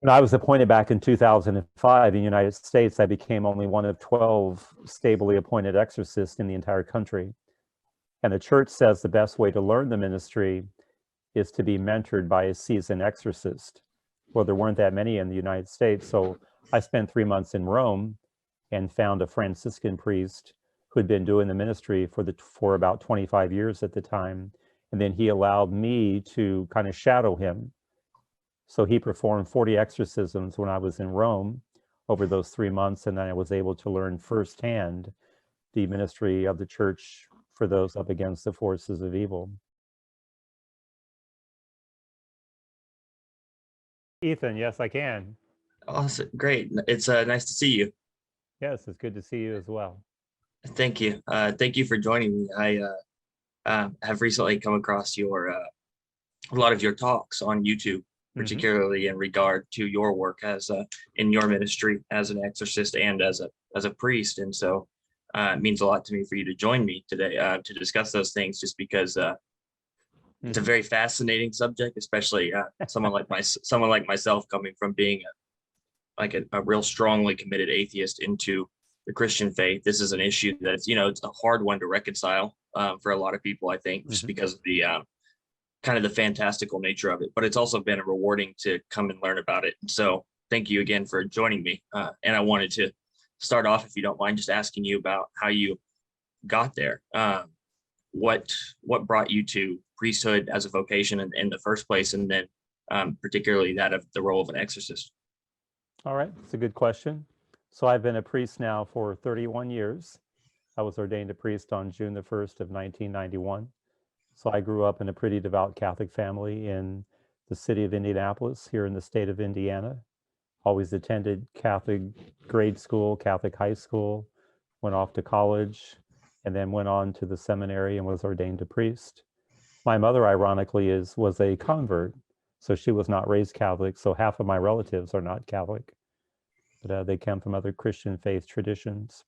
When I was appointed back in 2005 in the United States, I became only one of 12 stably appointed exorcists in the entire country. And the church says the best way to learn the ministry is to be mentored by a seasoned exorcist. Well, there weren't that many in the United States, so I spent 3 months in Rome and found a Franciscan priest who'd been doing the ministry for about 25 years at the time. And then he allowed me to kind of shadow him. So he performed 40 exorcisms when I was in Rome over those 3 months, and then I was able to learn firsthand the ministry of the church for those up against the forces of evil. Ethan, yes, I can. Awesome, great. It's nice to see you. Yes, it's good to see you as well. Thank you. Thank you for joining me. I have recently come across a lot of your talks on YouTube, particularly in regard to your work as in your ministry as an exorcist and as a priest. And so it means a lot to me for you to join me today to discuss those things, just because it's a very fascinating subject, especially someone like myself coming from being a real strongly committed atheist into the Christian faith. This is an issue that's, it's a hard one to reconcile for a lot of people, I think, just because of the kind of the fantastical nature of it. But it's also been rewarding to come and learn about it. And so thank you again for joining me. And I wanted to start off, if you don't mind, just asking you about how you got there. What brought you to priesthood as a vocation in the first place, and then particularly that of the role of an exorcist? All right, it's a good question. So I've been a priest now for 31 years. I was ordained a priest on June the 1st of 1991. So I grew up in a pretty devout Catholic family in the city of Indianapolis, here in the state of Indiana. Always attended Catholic grade school, Catholic high school, went off to college, and then went on to the seminary and was ordained a priest. My mother, ironically, was a convert, so she was not raised Catholic, so half of my relatives are not Catholic, but they come from other Christian faith traditions.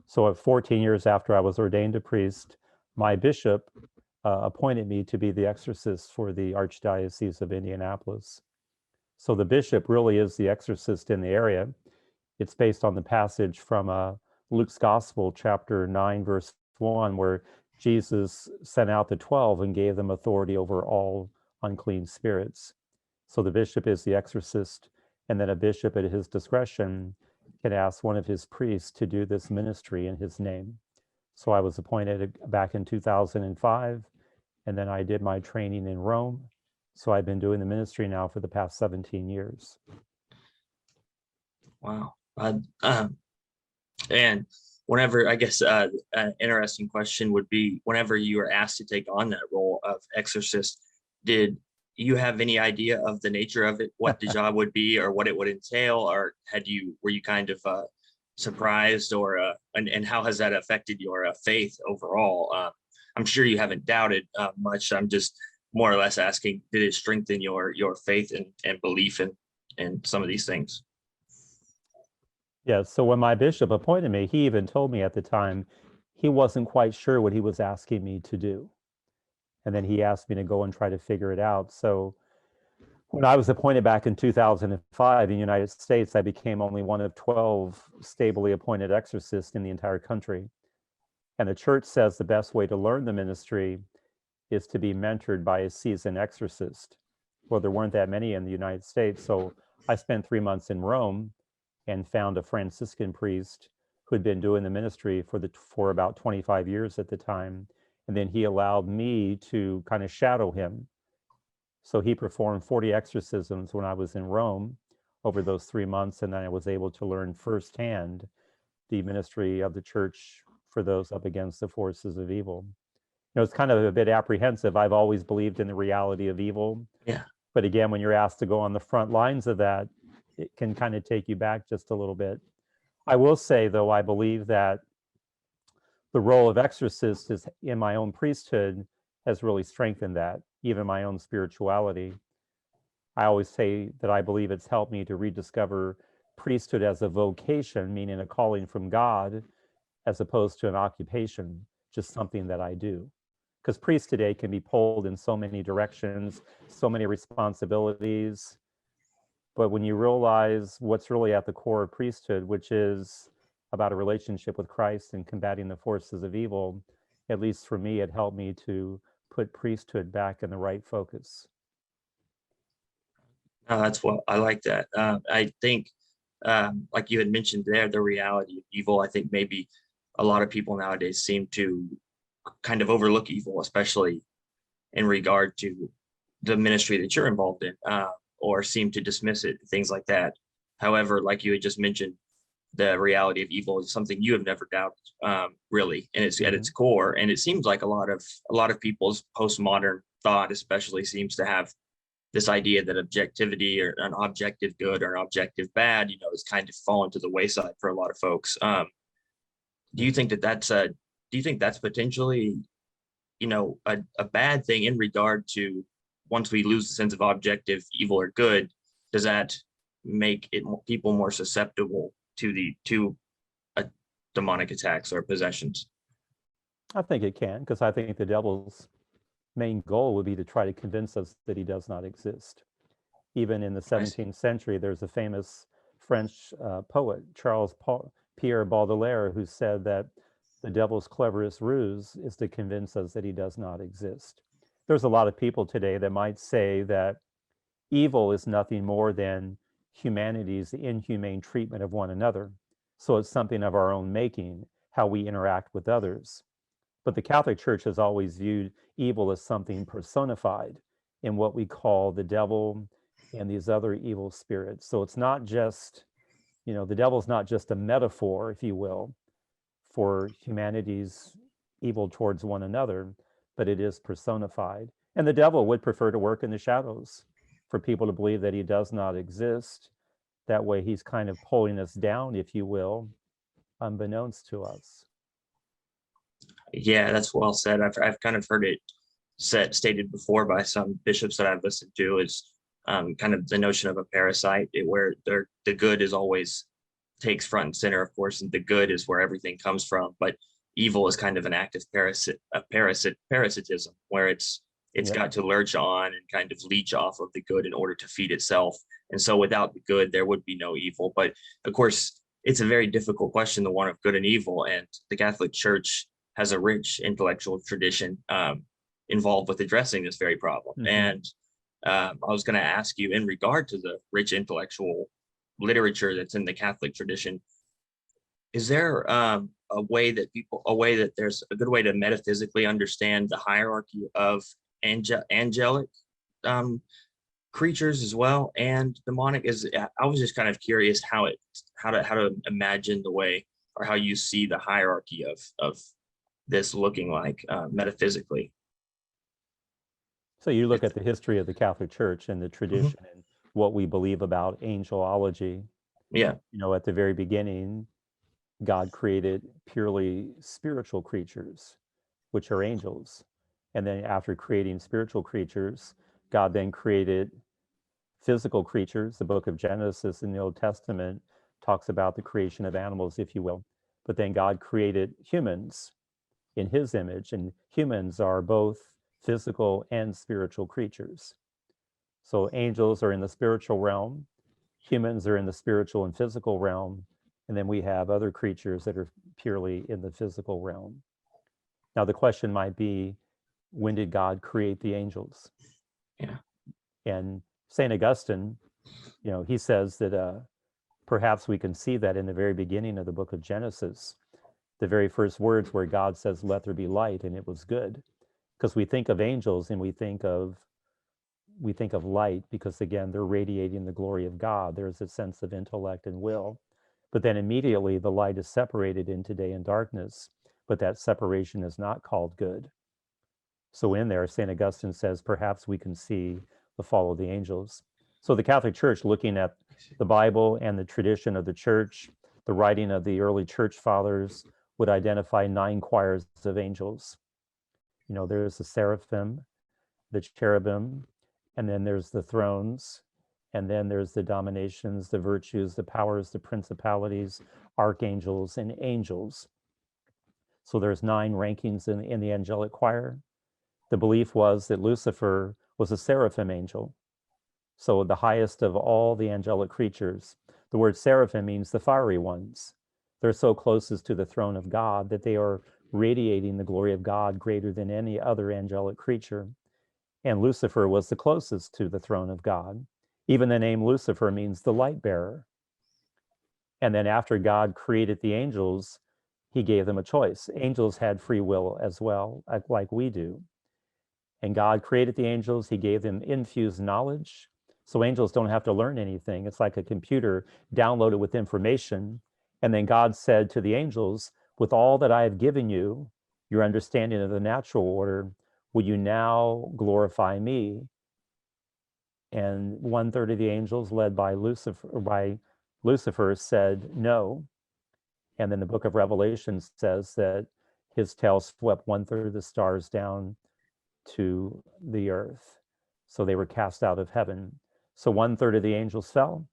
So at 14 years after I was ordained a priest, my bishop appointed me to be the exorcist for the Archdiocese of Indianapolis. So the bishop really is the exorcist in the area. It's based on the passage from Luke's Gospel, chapter 9, verse 1, where Jesus sent out the 12 and gave them authority over all unclean spirits. So the bishop is the exorcist, and then a bishop at his discretion can ask one of his priests to do this ministry in his name. So I was appointed back in 2005, and then I did my training in Rome. So I've been doing the ministry now for the past 17 years. Wow. And whenever, I guess, an interesting question would be, whenever you were asked to take on that role of exorcist, did you have any idea of the nature of it, what the job would be, or what it would entail, or were you kind of surprised, or and how has that affected your faith overall? I'm sure you haven't doubted much. I'm just more or less asking, did it strengthen your faith and belief in some of these things? Yeah, so when my bishop appointed me, he even told me at the time he wasn't quite sure what he was asking me to do. And then he asked me to go and try to figure it out. So when I was appointed back in 2005 in the United States, I became only one of 12 stably appointed exorcists in the entire country. And the church says the best way to learn the ministry is to be mentored by a seasoned exorcist. Well, there weren't that many in the United States, so I spent 3 months in Rome and found a Franciscan priest who'd been doing the ministry for about 25 years at the time. And then he allowed me to kind of shadow him. So he performed 40 exorcisms when I was in Rome over those 3 months, and then I was able to learn firsthand the ministry of the church for those up against the forces of evil. It's kind of a bit apprehensive. I've always believed in the reality of evil. Yeah. But again, when you're asked to go on the front lines of that, it can kind of take you back just a little bit. I will say, though, I believe that the role of exorcist is in my own priesthood has really strengthened that, even my own spirituality. I always say that I believe it's helped me to rediscover priesthood as a vocation, meaning a calling from God, as opposed to an occupation, just something that I do. Because priests today can be pulled in so many directions, so many responsibilities. But when you realize what's really at the core of priesthood, which is about a relationship with Christ and combating the forces of evil, at least for me, it helped me to put priesthood back in the right focus. No, that's what I like that. I think, like you had mentioned there, the reality of evil. I think maybe a lot of people nowadays seem to kind of overlook evil, especially in regard to the ministry that you're involved in, or seem to dismiss it, things like that. However, like you had just mentioned, the reality of evil is something you have never doubted, really, and it's at its core. And it seems like a lot of people's postmodern thought, especially, seems to have this idea that objectivity or an objective good or an objective bad, is kind of fallen to the wayside for a lot of folks. Do you think that's potentially, a bad thing in regard to, once we lose the sense of objective evil or good, does that make people more susceptible to demonic attacks or possessions? I think it can, because I think the devil's main goal would be to try to convince us that he does not exist. Even in the 17th century, there's a famous French poet, Pierre Baudelaire, who said that the devil's cleverest ruse is to convince us that he does not exist. There's a lot of people today that might say that evil is nothing more than humanity's inhumane treatment of one another. So it's something of our own making, how we interact with others. But the Catholic Church has always viewed evil as something personified in what we call the devil and these other evil spirits. So it's not just, the devil's not just a metaphor, if you will, for humanity's evil towards one another, but it is personified. And the devil would prefer to work in the shadows for people to believe that he does not exist. That way he's kind of pulling us down, if you will, unbeknownst to us. Yeah, that's well said. I've kind of heard it stated before by some bishops that I've listened to, is kind of the notion of a parasite, where the good is always takes front and center, of course, and the good is where everything comes from. But evil is kind of an active parasitism, where it's got to lurch on and kind of leech off of the good in order to feed itself. And so without the good, there would be no evil. But of course, it's a very difficult question, the one of good and evil. And the Catholic Church has a rich intellectual tradition involved with addressing this very problem. And I was going to ask you, in regard to the rich intellectual literature that's in the Catholic tradition, is there a way that there's a good way to metaphysically understand the hierarchy of angelic creatures as well and demonic? I was just kind of curious how to imagine the way, or how you see the hierarchy of this looking like metaphysically. So you look at the history of the Catholic Church and the tradition and what we believe about angelology. Yeah. At the very beginning, God created purely spiritual creatures, which are angels. And then after creating spiritual creatures, God then created physical creatures. The book of Genesis in the Old Testament talks about the creation of animals, if you will. But then God created humans in his image, and humans are both physical and spiritual creatures. So angels are in the spiritual realm, humans are in the spiritual and physical realm, and then we have other creatures that are purely in the physical realm. Now the question might be, when did God create the angels? Yeah. And St. Augustine, he says that perhaps we can see that in the very beginning of the book of Genesis, the very first words where God says, "Let there be light," and it was good. Because we think of angels and we think of light because, again, they're radiating the glory of God. There's a sense of intellect and will. But then immediately the light is separated into day and darkness, but that separation is not called good. So in there, St. Augustine says, perhaps we can see the fall of the angels. So the Catholic Church, looking at the Bible and the tradition of the church, the writing of the early church fathers, would identify 9 choirs of angels. There's the seraphim, the cherubim, and then there's the thrones, and then there's the dominations, the virtues, the powers, the principalities, archangels, and angels. So there's 9 rankings in the angelic choir. The belief was that Lucifer was a seraphim angel, So the highest of all the angelic creatures. The word seraphim means the fiery ones. They're so closest to the throne of God that they are radiating the glory of God greater than any other angelic creature. And Lucifer was the closest to the throne of God. Even the name Lucifer means the light bearer. And then after God created the angels, he gave them a choice. Angels had free will as well, like we do. And God created the angels. He gave them infused knowledge. So angels don't have to learn anything. It's like a computer downloaded with information. And then God said to the angels, with all that I have given you, your understanding of the natural order, will you now glorify me? And 1/3 of the angels, led by Lucifer, said no. And then the book of Revelation says that his tail swept 1/3 of the stars down to the earth. So they were cast out of heaven. So 1/3 of the angels fell.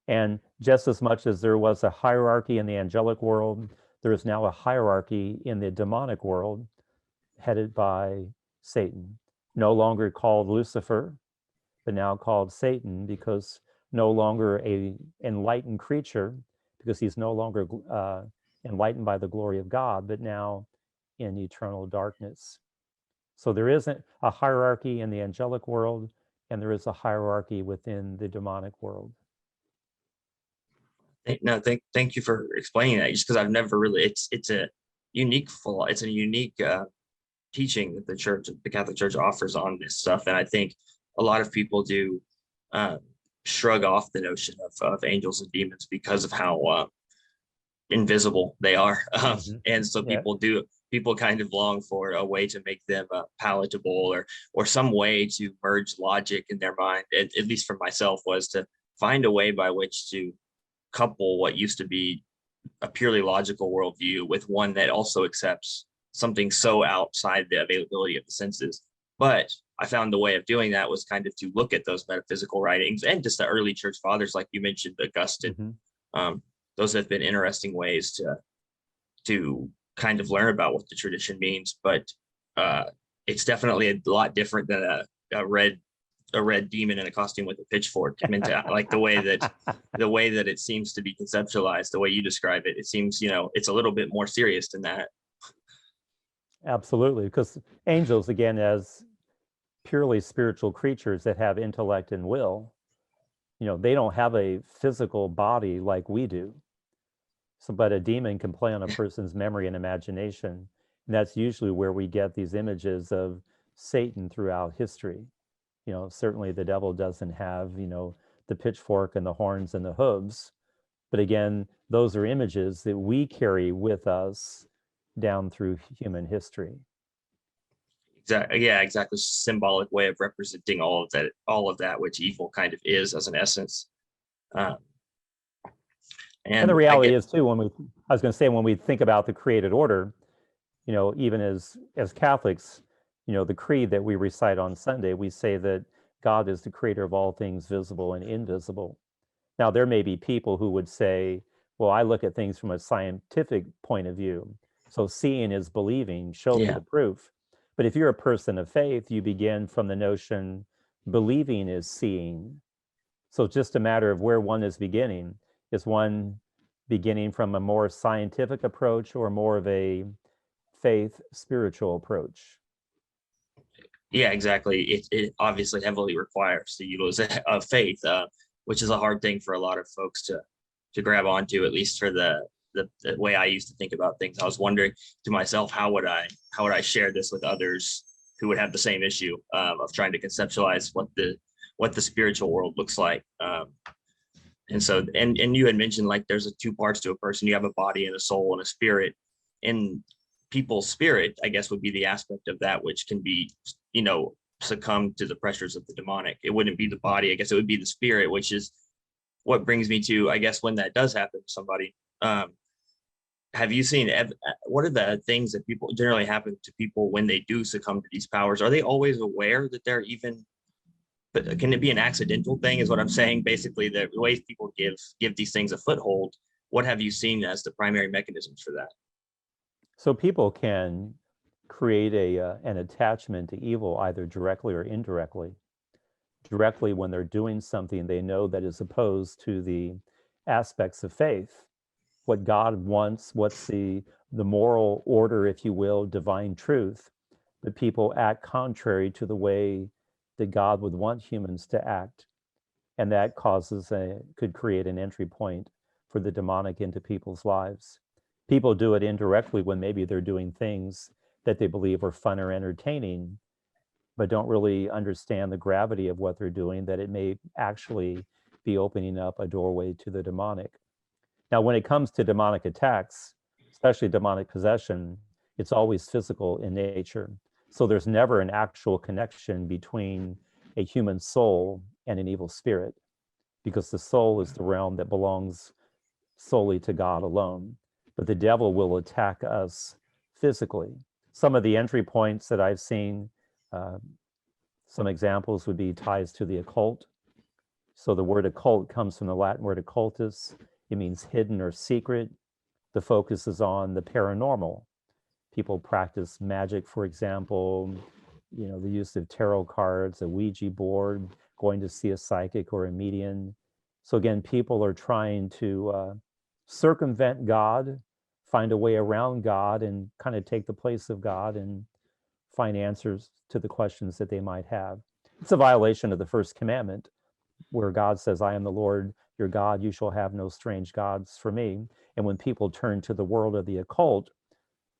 And just as much as there was a hierarchy in the angelic world, there is now a hierarchy in the demonic world headed by Satan, no longer called Lucifer, but now called Satan, because no longer a enlightened creature, because he's no longer enlightened by the glory of God, but now in eternal darkness. So there isn't a hierarchy in the angelic world, and there is a hierarchy within the demonic world. No, thank you for explaining that. Just because I've never really, it's a unique teaching that the Catholic Church offers on this stuff, and I think a lot of people do shrug off the notion of angels and demons because of how invisible they are, and so Yeah. people kind of long for a way to make them palatable, or some way to merge logic in their mind. At least for myself, was to find a way by which to couple what used to be a purely logical worldview with one that also accepts something so outside the availability of the senses. But I found the way of doing that was kind of to look at those metaphysical writings and just the early church fathers, like you mentioned, Augustine. Those have been interesting ways to kind of learn about what the tradition means. But it's definitely a lot different than a red demon in a costume with a pitchfork. Like the way that it seems to be conceptualized, the way you describe it, it seems, it's a little bit more serious than that. Absolutely, because angels, again, as purely spiritual creatures that have intellect and will, they don't have a physical body like we do. So, but a demon can play on a person's memory and imagination. And that's usually where we get these images of Satan throughout history. Certainly the devil doesn't have, the pitchfork and the horns and the hooves. But again, those are images that we carry with us down through human history. Exactly. Yeah, exactly. Symbolic way of representing all of that which evil kind of is as an essence. And the reality is too, I was going to say, when we think about the created order, even as Catholics, the creed that we recite on Sunday, we say that God is the creator of all things visible and invisible. Now, there may be people who would say, well, I look at things from a scientific point of view. So seeing is believing, show me the proof. But if you're a person of faith, you begin from the notion believing is seeing. So it's just a matter of where one is beginning. Is one beginning from a more scientific approach or more of a faith spiritual approach? Yeah, exactly. It obviously heavily requires the utilization of faith, which is a hard thing for a lot of folks to grab onto, at least for the way I used to think about things. I was wondering to myself, how would I share this with others who would have the same issue of trying to conceptualize what the spiritual world looks like. And so, and you had mentioned, like, there's two parts to a person. You have a body and a soul and a spirit. And people's spirit, I guess, would be the aspect of that which can be, succumb to the pressures of the demonic. It wouldn't be the body. I guess it would be the spirit, which is what brings me to, I guess, when that does happen to somebody. Have you seen, what are the things that people generally happen to people when they do succumb to these powers? Are they always aware that they're even, but can it be an accidental thing, is what I'm saying? Basically, the ways people give these things a foothold, what have you seen as the primary mechanisms for that? So people can create an attachment to evil, either directly or indirectly. indirectly when they're doing something they know that is opposed to the aspects of faith, what God wants, what's the moral order, if you will, divine truth, but people act contrary to the way that God would want humans to act. And that could create an entry point for the demonic into people's lives. People do it indirectly when maybe they're doing things that they believe are fun or entertaining, but don't really understand the gravity of what they're doing, that it may actually be opening up a doorway to the demonic. Now, when it comes to demonic attacks, especially demonic possession, it's always physical in nature. So there's never an actual connection between a human soul and an evil spirit, because the soul is the realm that belongs solely to God alone. But the devil will attack us physically. Some of the entry points that I've seen, some examples would be ties to the occult. So the word occult comes from the Latin word occultus. It means hidden or secret. The focus is on the paranormal. People practice magic, for example, the use of tarot cards, a Ouija board, going to see a psychic or a medium. So again, people are trying to circumvent God, find a way around God, and kind of take the place of God and find answers to the questions that they might have. It's a violation of the first commandment, where God says, I am the Lord your God, you shall have no strange gods for me. And when people turn to the world of the occult,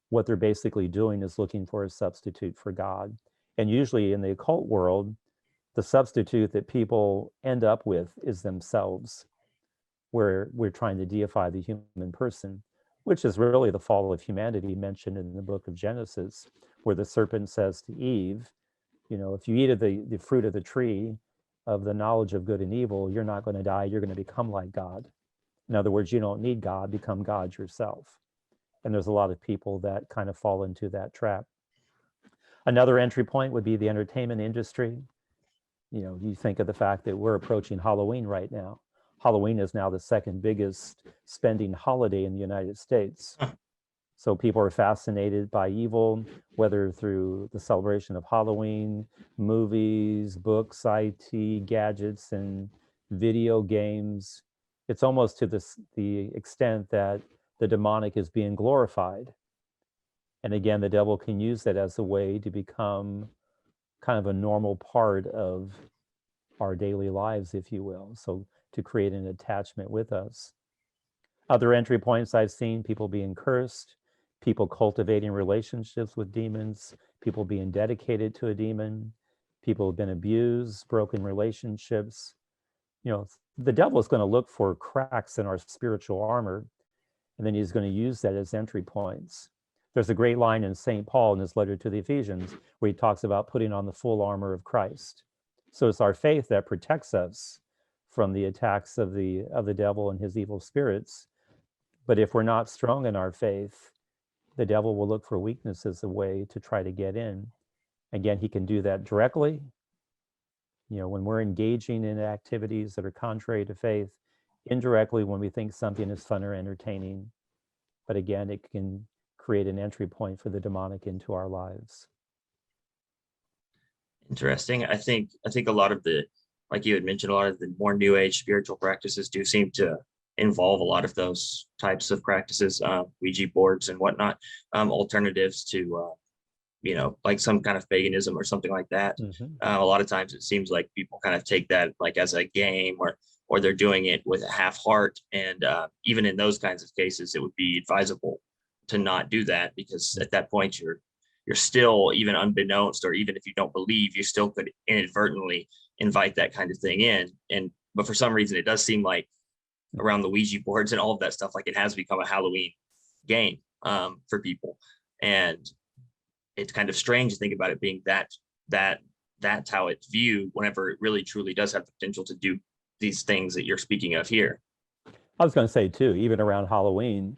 what they're basically doing is looking for a substitute for God. And usually in the occult world, the substitute that people end up with is themselves, where we're trying to deify the human person, which is really the fall of humanity mentioned in the book of Genesis, where the serpent says to Eve, if you eat of the fruit of the tree of the knowledge of good and evil, you're not going to die, you're going to become like God. In other words, you don't need God, become God yourself. And there's a lot of people that kind of fall into that trap. Another entry point would be the entertainment industry. You think of the fact that we're approaching Halloween right now. Halloween is now the second biggest spending holiday in the United States. So people are fascinated by evil, whether through the celebration of Halloween, movies, books, IT, gadgets, and video games. It's almost to the extent that the demonic is being glorified. And again, the devil can use that as a way to become kind of a normal part of our daily lives, if you will. So to create an attachment with us. Other entry points I've seen, people being cursed, people cultivating relationships with demons, people being dedicated to a demon, people have been abused, broken relationships. The devil is going to look for cracks in our spiritual armor, and then he's going to use that as entry points. There's a great line in St. Paul in his letter to the Ephesians where he talks about putting on the full armor of Christ. So it's our faith that protects us from the attacks of the devil and his evil spirits. But if we're not strong in our faith, the devil will look for weakness as a way to try to get in. Again, he can do that directly. When we're engaging in activities that are contrary to faith, indirectly when we think something is fun or entertaining. But again, it can create an entry point for the demonic into our lives. Interesting. I think a lot of like you had mentioned, a lot of the more new age spiritual practices do seem to involve a lot of those types of practices, Ouija boards and whatnot, alternatives to, like some kind of paganism or something like that. Mm-hmm. A lot of times it seems like people kind of take that like as a game, or they're doing it with a half heart. And even in those kinds of cases, it would be advisable to not do that, because at that point you're still, even unbeknownst, or even if you don't believe, you still could inadvertently invite that kind of thing in. But for some reason, it does seem like around the Ouija boards and all of that stuff, like it has become a Halloween game for people. And it's kind of strange to think about it being that's how it's viewed, whenever it really truly does have the potential to do these things that you're speaking of here. I was going to say too, even around Halloween,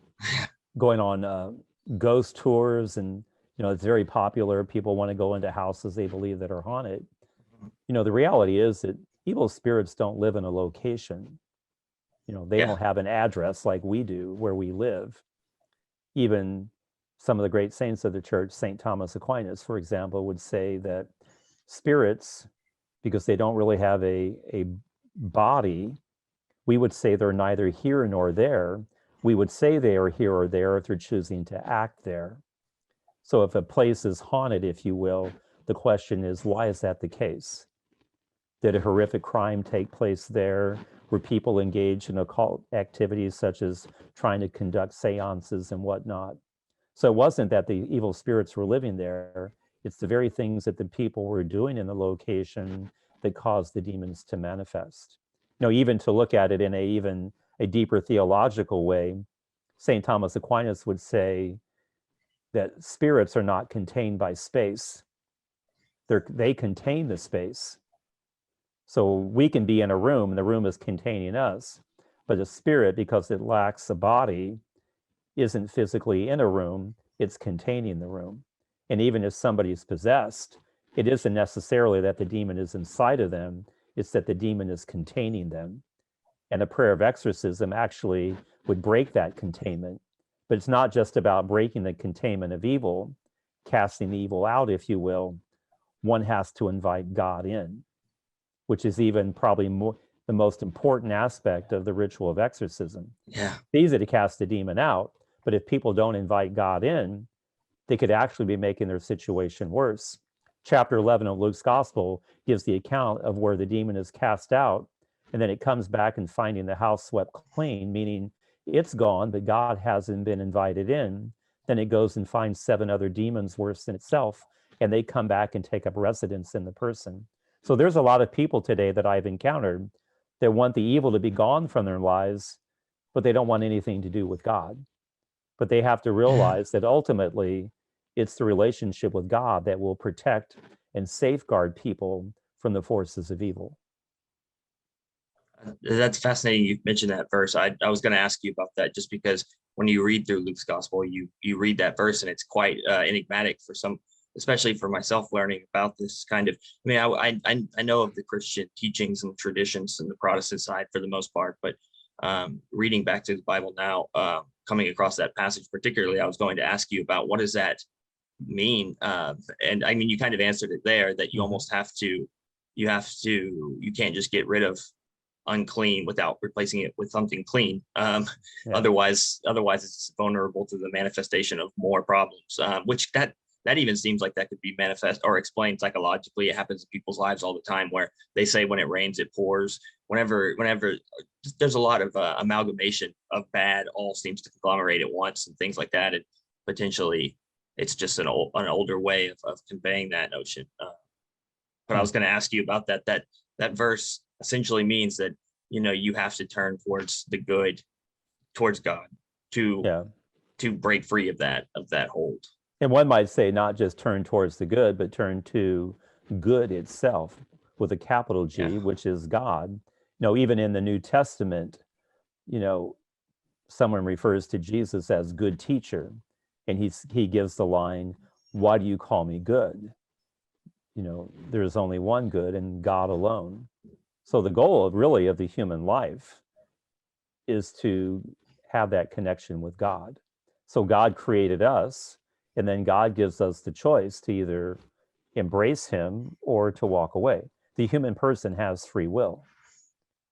going on ghost tours, and it's very popular. People want to go into houses they believe that are haunted. The reality is that evil spirits don't live in a location. They don't have an address like we do where we live. Even some of the great saints of the church, St. Thomas Aquinas, for example, would say that spirits because they don't really have a body. We would say they're neither here nor there. We would say they are here or there if they're choosing to act there. So if a place is haunted, if you will, the question is, why is that the case? Did a horrific crime take place there? Were people engaged in occult activities such as trying to conduct seances and whatnot? So it wasn't that the evil spirits were living there. It's the very things that the people were doing in the location that caused the demons to manifest. Even to look at it in even a deeper theological way, St. Thomas Aquinas would say that spirits are not contained by space. They contain the space. So we can be in a room and the room is containing us, but a spirit, because it lacks a body, isn't physically in a room, it's containing the room. And even if somebody is possessed, it isn't necessarily that the demon is inside of them, it's that the demon is containing them. And a prayer of exorcism actually would break that containment. But it's not just about breaking the containment of evil, casting the evil out, if you will. One has to invite God in, which is even probably the most important aspect of the ritual of exorcism. Yeah. It's easy to cast the demon out, but if people don't invite God in, they could actually be making their situation worse. Chapter 11 of Luke's Gospel gives the account of where the demon is cast out, and then it comes back and finding the house swept clean, meaning it's gone, but God hasn't been invited in. Then it goes and finds 7 other demons worse than itself, and they come back and take up residence in the person. So there's a lot of people today that I've encountered that want the evil to be gone from their lives, but they don't want anything to do with God. But they have to realize that ultimately it's the relationship with God that will protect and safeguard people from the forces of evil. That's fascinating. You mentioned that verse. I was going to ask you about that, just because when you read through Luke's Gospel, you read that verse and it's quite enigmatic for some, especially for myself, learning about this kind of. I mean, I know of the Christian teachings and traditions and the Protestant side for the most part, but reading back to the Bible now, coming across that passage particularly, I was going to ask you about what does that mean? And I mean, you kind of answered it there, that you almost have to, you can't just get rid of unclean without replacing it with something clean. Otherwise it's vulnerable to the manifestation of more problems, which that even seems like that could be manifest or explained psychologically. It happens in people's lives all the time, where they say when it rains it pours. Whenever there's a lot of amalgamation of bad all seems to conglomerate at once and things like that, and potentially it's just an older way of conveying that notion. But I was going to ask you about that verse essentially means that, you have to turn towards the good, towards God, to break free of that hold. And one might say not just turn towards the good, but turn to good itself with a capital G, which is God. Even in the New Testament, someone refers to Jesus as good teacher, and he gives the line, "Why do you call me good?" There's only one good, and God alone. So the goal of the human life is to have that connection with God. So God created us, and then God gives us the choice to either embrace him or to walk away. The human person has free will,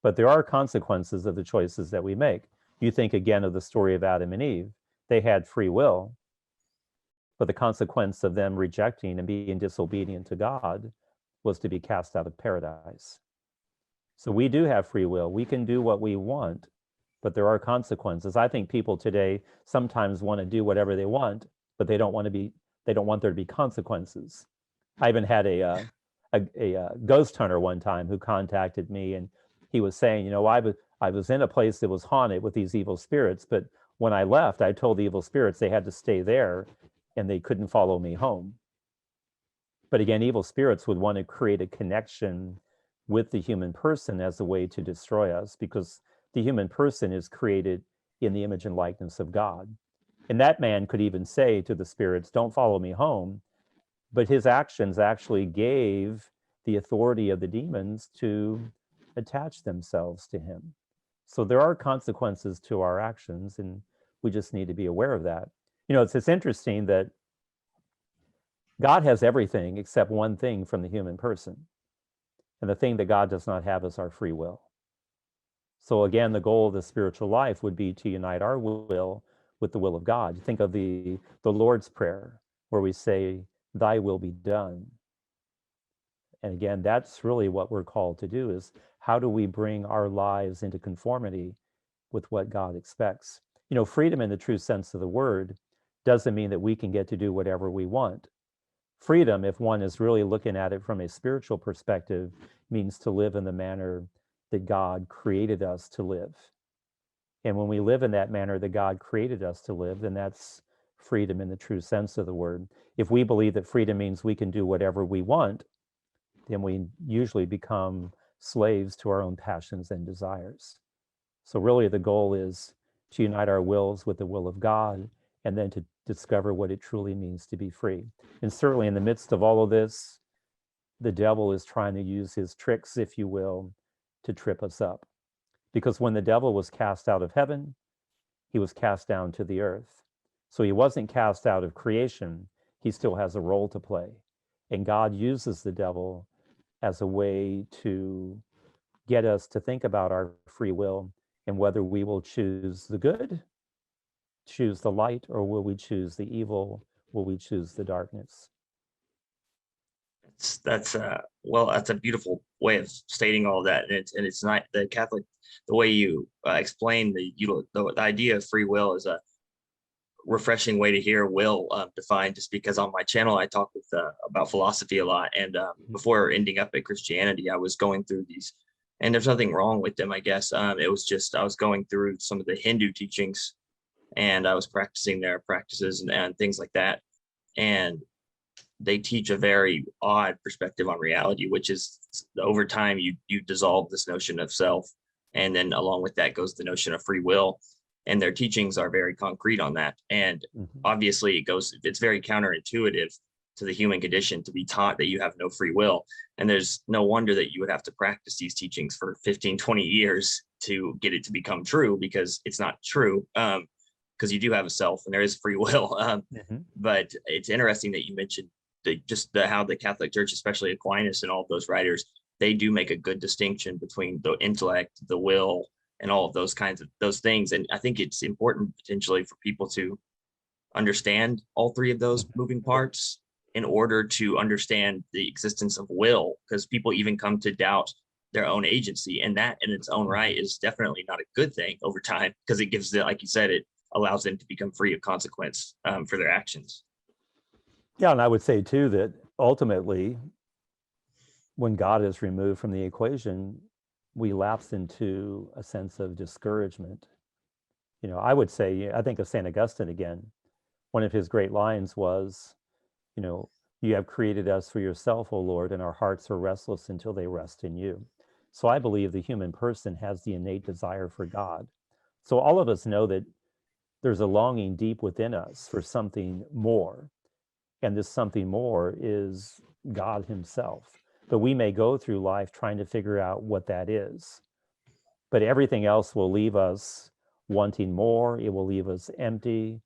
but there are consequences of the choices that we make. You think again of the story of Adam and Eve. They had free will, but the consequence of them rejecting and being disobedient to God was to be cast out of paradise. So we do have free will. We can do what we want, but there are consequences. I think people today sometimes want to do whatever they want, but they don't want there to be consequences. I even had a ghost hunter one time who contacted me, and he was saying, I was in a place that was haunted with these evil spirits, but when I left, I told the evil spirits they had to stay there and they couldn't follow me home. But again, evil spirits would want to create a connection with the human person as a way to destroy us, because the human person is created in the image and likeness of God. And that man could even say to the spirits, don't follow me home. But his actions actually gave the authority of the demons to attach themselves to him. So there are consequences to our actions, and we just need to be aware of that. It's interesting that God has everything except one thing from the human person. And the thing that God does not have is our free will. So again, the goal of the spiritual life would be to unite our will with the will of God. You think of the Lord's Prayer, where we say, "Thy will be done." And again, that's really what we're called to do, is how do we bring our lives into conformity with what God expects? Freedom in the true sense of the word doesn't mean that we can get to do whatever we want. Freedom, if one is really looking at it from a spiritual perspective, means to live in the manner that God created us to live. And when we live in that manner that God created us to live, then that's freedom in the true sense of the word. If we believe that freedom means we can do whatever we want, then we usually become slaves to our own passions and desires. So really the goal is to unite our wills with the will of God, and then to discover what it truly means to be free. And certainly in the midst of all of this, the devil is trying to use his tricks, if you will, to trip us up. Because when the devil was cast out of heaven, he was cast down to the earth. So he wasn't cast out of creation. He still has a role to play. And God uses the devil as a way to get us to think about our free will and whether we will choose the good, choose the light, or will we choose the evil? Will we choose the darkness? That's well, that's a beautiful way of stating all that, and it's not the Catholic. The way you explain the idea of free will is a refreshing way to hear will defined. Just because on my channel I talk with about philosophy a lot, and before ending up at Christianity, I was going through these, and there's nothing wrong with them, I guess. It was just I was going through some of the Hindu teachings, and I was practicing their practices and things like that, and they teach a very odd perspective on reality, which is over time you dissolve this notion of self, and then along with that goes the notion of free will, and their teachings are very concrete on that. And obviously it's very counterintuitive to the human condition to be taught that you have no free will, and there's no wonder that you would have to practice these teachings for 15-20 years to get it to become true, because it's not true, because you do have a self and there is free will. But it's interesting that you mentioned how the Catholic Church, especially Aquinas and all of those writers, they do make a good distinction between the intellect, the will, and all of those kinds of those things. And I think it's important potentially for people to understand all three of those moving parts in order to understand the existence of will, because people even come to doubt their own agency, and that in its own right is definitely not a good thing over time, because it gives them, like you said, it allows them to become free of consequence for their actions. Yeah, and I would say too that ultimately, when God is removed from the equation, we lapse into a sense of discouragement. I would say, I think of St. Augustine again. One of his great lines was, you have created us for yourself, O Lord, and our hearts are restless until they rest in you. So I believe the human person has the innate desire for God. So all of us know that there's a longing deep within us for something more. And this something more is God himself. But we may go through life trying to figure out what that is. But everything else will leave us wanting more. It will leave us empty.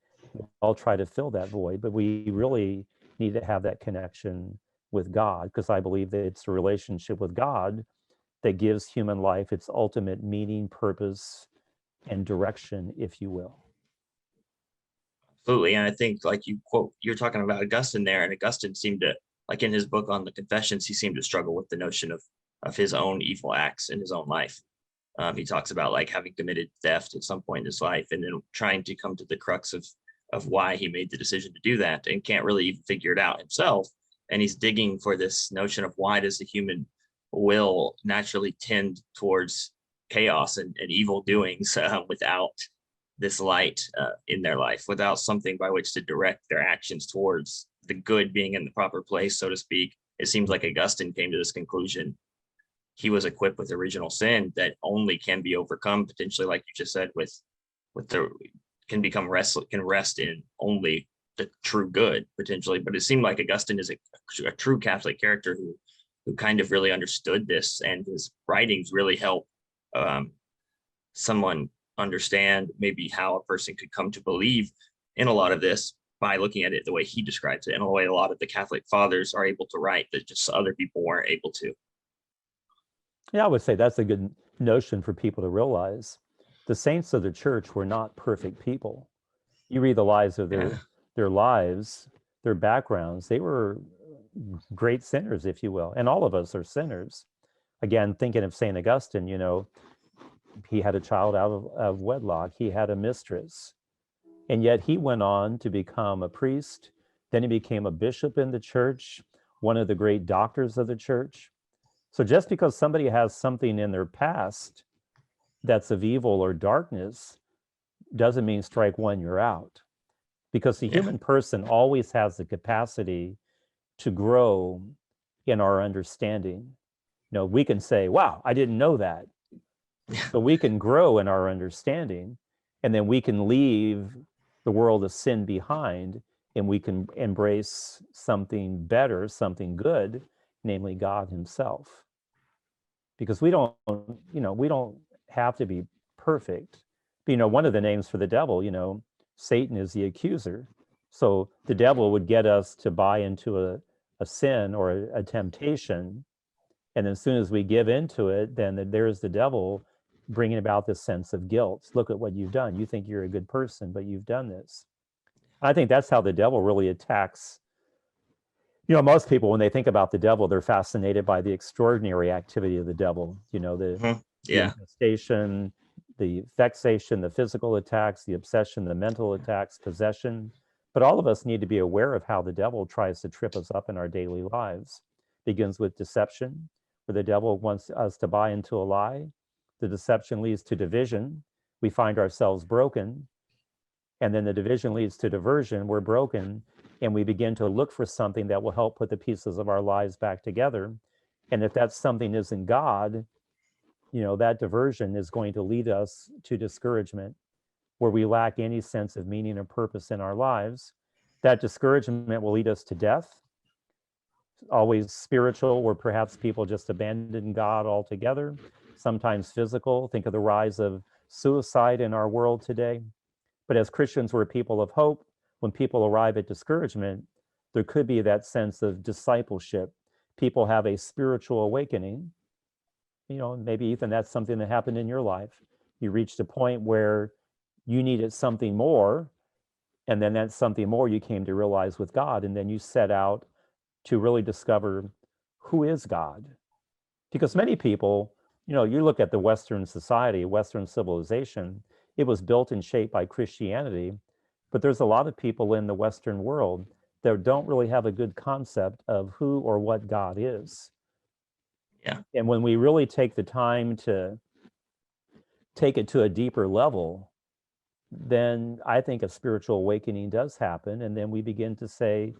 I'll try to fill that void, but we really need to have that connection with God, because I believe that it's a relationship with God that gives human life its ultimate meaning, purpose, and direction, if you will. Absolutely. And I think, like you're talking about Augustine there, and Augustine seemed to, like in his book on the Confessions, he seemed to struggle with the notion of his own evil acts in his own life. He talks about like having committed theft at some point in his life, and then trying to come to the crux of why he made the decision to do that, and can't really even figure it out himself. And he's digging for this notion of why does the human will naturally tend towards chaos and evil doings without this light in their life, without something by which to direct their actions towards the good being in the proper place, so to speak. It seems like Augustine came to this conclusion. He was equipped with original sin that only can be overcome potentially, like you just said, with the can rest in only the true good potentially. But it seemed like Augustine is a true Catholic character who kind of really understood this, and his writings really help someone understand maybe how a person could come to believe in a lot of this by looking at it the way he describes it, and the way a lot of the Catholic fathers are able to write that just other people weren't able to. Yeah, I would say that's a good notion for people to realize. The saints of the church were not perfect people. You read the lives of Yeah. their lives, their backgrounds, they were great sinners, if you will. And all of us are sinners. Again, thinking of St. Augustine, he had a child out of wedlock, he had a mistress, and yet he went on to become a priest. Then he became a bishop in the church, one of the great doctors of the church. So just because somebody has something in their past that's of evil or darkness doesn't mean strike one, you're out. Because the Yeah. human person always has the capacity to grow in our understanding. We can say, wow, I didn't know that. But we can grow in our understanding, and then we can leave the world of sin behind, and we can embrace something better, something good, namely God himself. Because we don't have to be perfect. But, one of the names for the devil, Satan is the accuser. So the devil would get us to buy into a sin or a temptation. And as soon as we give into it, then there's the devil bringing about this sense of guilt. Look at what you've done. You think you're a good person, but you've done this. I think that's how the devil really attacks. Most people, when they think about the devil, they're fascinated by the extraordinary activity of the devil. Mhm. The Yeah. infestation, the vexation, the physical attacks, the obsession, the mental attacks, possession. But all of us need to be aware of how the devil tries to trip us up in our daily lives. Begins with deception, where the devil wants us to buy into a lie. The deception leads to division. We find ourselves broken. And then the division leads to diversion. We're broken. And we begin to look for something that will help put the pieces of our lives back together. And if that something isn't God, that diversion is going to lead us to discouragement, where we lack any sense of meaning or purpose in our lives. That discouragement will lead us to death, always spiritual, where perhaps people just abandon God altogether, sometimes physical. Think of the rise of suicide in our world today. But as Christians, we're people of hope. When people arrive at discouragement, there could be that sense of discipleship. People have a spiritual awakening. Maybe, Ethan, that's something that happened in your life. You reached a point where you needed something more, and then that's something more you came to realize with God, and then you set out to really discover who is God. Because many people, you look at the Western society, Western civilization, it was built and shaped by Christianity, but there's a lot of people in the Western world that don't really have a good concept of who or what God is. Yeah. And when we really take the time to take it to a deeper level, then I think a spiritual awakening does happen. And then we begin to say,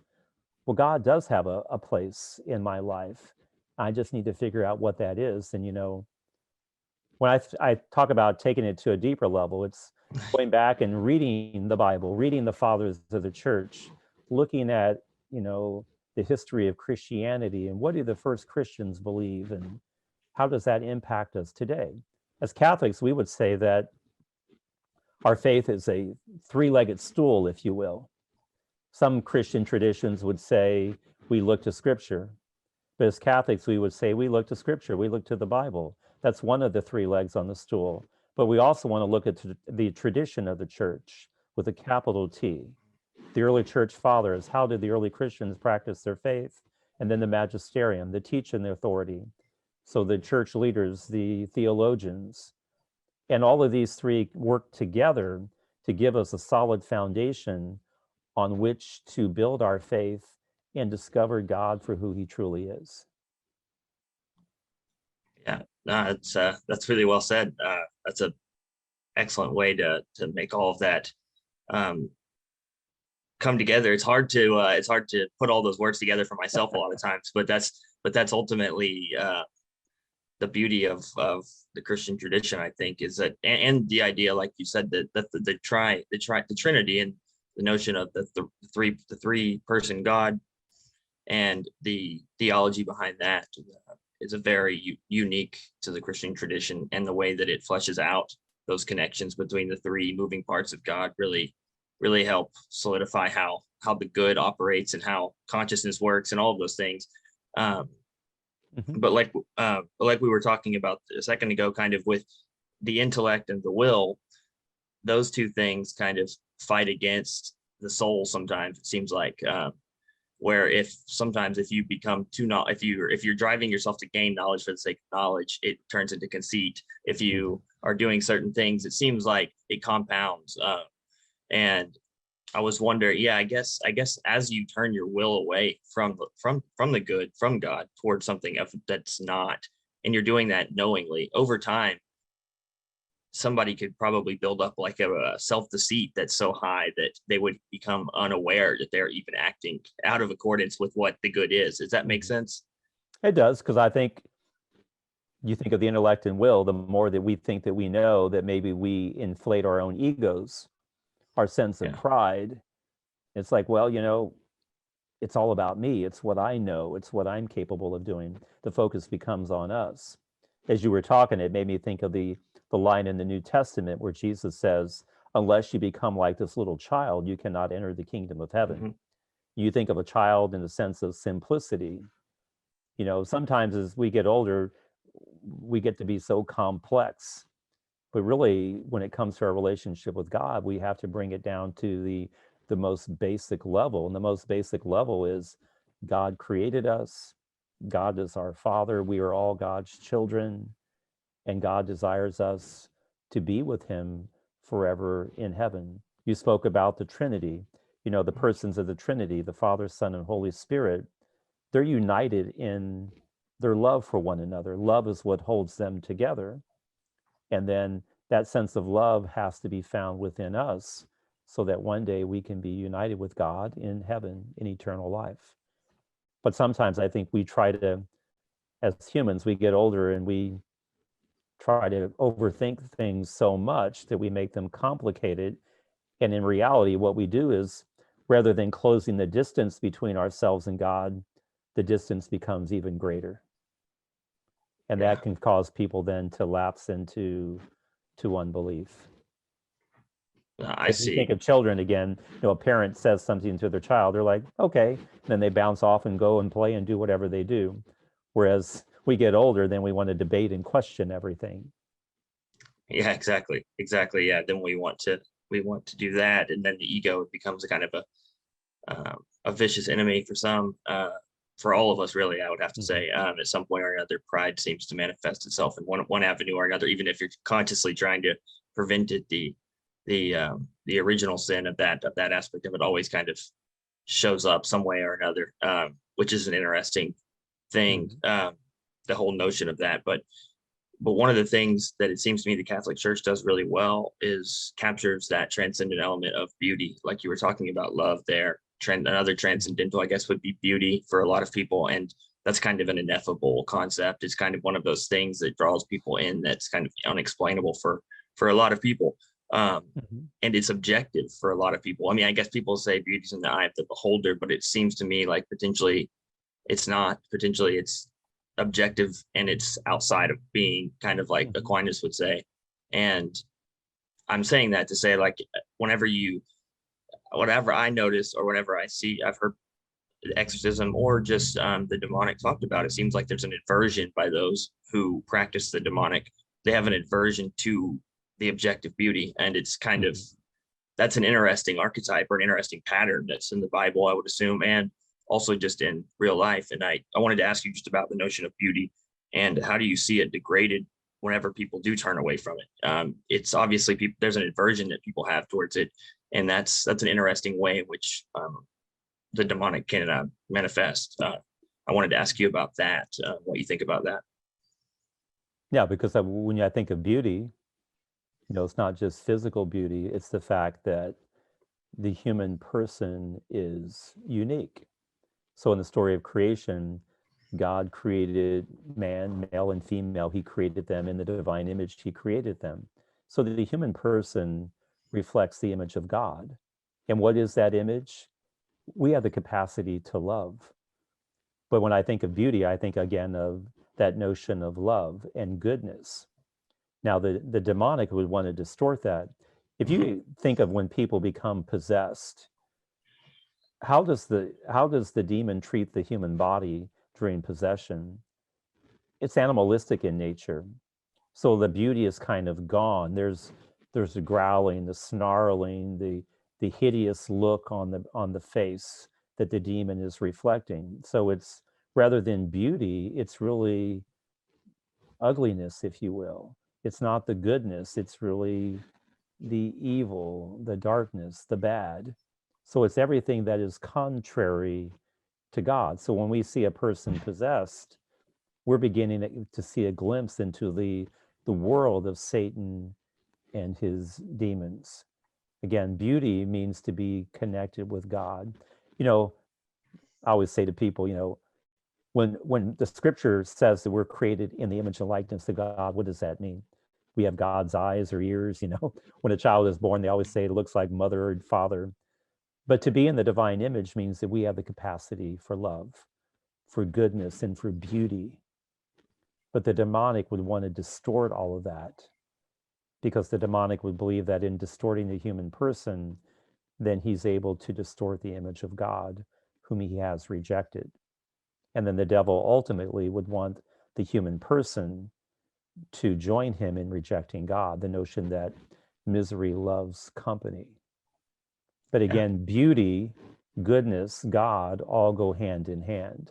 well, God does have a place in my life. I just need to figure out what that is. And, when I talk about taking it to a deeper level, it's going back and reading the Bible, reading the fathers of the church, looking at, the history of Christianity and what do the first Christians believe and how does that impact us today? As Catholics, we would say that our faith is a three-legged stool, if you will. Some Christian traditions would say we look to Scripture, but as Catholics, we would say we look to Scripture, we look to the Bible. That's one of the three legs on the stool. But we also want to look at the tradition of the church with a capital T. The early church fathers, how did the early Christians practice their faith? And then the magisterium, the teaching, the authority. So the church leaders, the theologians, and all of these three work together to give us a solid foundation on which to build our faith and discover God for who he truly is. Yeah. No, that's really well said. That's a excellent way to make all of that come together. It's hard to put all those words together for myself a lot of times, but that's ultimately the beauty of the Christian tradition, I think, is that, and the idea, like you said, that the Trinity, and the notion of the three person God, and the theology behind that is a very unique to the Christian tradition, and the way that it fleshes out those connections between the three moving parts of God really help solidify how the good operates and how consciousness works and all of those things. Mhm. But like we were talking about a second ago, kind of with the intellect and the will, those two things kind of fight against the soul sometimes, it seems like. Where if you become too not if you're driving yourself to gain knowledge for the sake of knowledge, it turns into conceit. If you are doing certain things, it seems like it compounds. And I was wondering, yeah, I guess as you turn your will away from the good, from God, towards something that's not, and you're doing that knowingly, over time somebody could probably build up like a self-deceit that's so high that they would become unaware that they're even acting out of accordance with what the good is. Does that make sense? It does, because I think you think of the intellect and will, the more that we think that we know, that maybe we inflate our own egos, our sense of Yeah. pride. It's like, well, it's all about me. It's what I know. It's what I'm capable of doing. The focus becomes on us. As you were talking, it made me think of the line in the New Testament where Jesus says, unless you become like this little child, you cannot enter the kingdom of heaven. Mm-hmm. You think of a child in the sense of simplicity. Sometimes as we get older, we get to be so complex. But really, when it comes to our relationship with God, we have to bring it down to the most basic level. And the most basic level is God created us. God is our Father. We are all God's children. And God desires us to be with him forever in heaven. You spoke about the Trinity, the persons of the Trinity, the Father, Son, and Holy Spirit. They're united in their love for one another. Love is what holds them together. And then that sense of love has to be found within us so that one day we can be united with God in heaven in eternal life. But sometimes I think we try to, as humans, we get older and we try to overthink things so much that we make them complicated. And in reality, what we do is, rather than closing the distance between ourselves and God, the distance becomes even greater. And Yeah. that can cause people then to lapse into unbelief. I If you think see. of children again, a parent says something to their child, they're like, okay, then they bounce off and go and play and do whatever they do. Whereas we get older, then we want to debate and question everything. Yeah, exactly. Yeah, then we want to do that, and then the ego becomes a kind of a vicious enemy for some, for all of us, really. I would have to say, at some point or another, pride seems to manifest itself in one avenue or another, even if you're consciously trying to prevent it. The original sin of that aspect of it always kind of shows up some way or another, which is an interesting thing. The whole notion of that, but one of the things that it seems to me the Catholic Church does really well is captures that transcendent element of beauty, like you were talking about love there. Another transcendental, I guess, would be beauty for a lot of people, and that's kind of an ineffable concept. It's kind of one of those things that draws people in. That's kind of unexplainable for a lot of people, and it's objective for a lot of people. I mean, I guess people say beauty's in the eye of the beholder, but it seems to me like potentially it's not. Potentially it's objective, and it's outside of being, kind of like Aquinas would say. And I'm saying that to say, like, whatever I notice or whatever I see, I've heard exorcism or just the demonic talked about, it seems like there's an aversion by those who practice the demonic. They have an aversion to the objective beauty, and it's kind of, that's an interesting archetype or an interesting pattern that's in the Bible, I would assume, and also just in real life. And I wanted to ask you just about the notion of beauty, and how do you see it degraded whenever people do turn away from it? It's obviously there's an aversion that people have towards it, and that's an interesting way in which the demonic can manifest. I wanted to ask you about that, what you think about that. Yeah, because when I think of beauty, it's not just physical beauty, it's the fact that the human person is unique. So in the story of creation, God created man, male and female. He created them in the divine image. He created them. So the human person reflects the image of God. And what is that image? We have the capacity to love. But when I think of beauty, I think again of that notion of love and goodness. Now, the demonic would want to distort that. If you think of when people become possessed, how does the demon treat the human body during possession? it's animalistic in nature. So the beauty is kind of gone. There's the growling, the snarling, the hideous look on the face that the demon is reflecting. So it's, rather than beauty, it's really ugliness, if you will. It's not the goodness, it's really the evil, the darkness, the bad. So it's everything that is contrary to God. So when we see a person possessed, we're beginning to see a glimpse into the world of Satan and his demons. Again, beauty means to be connected with God. You know, I always say to people, you know, when the scripture says that we're created in the image and likeness of God, what does that mean? We have God's eyes or ears, you know. When a child is born, they always say it looks like mother or father. But to be in the divine image means that we have the capacity for love, for goodness, and for beauty. But the demonic would want to distort all of that, because the demonic would believe that in distorting the human person, then he's able to distort the image of God, whom he has rejected. And then the devil ultimately would want the human person to join him in rejecting God, the notion that misery loves company. But again, beauty, goodness, God all go hand in hand,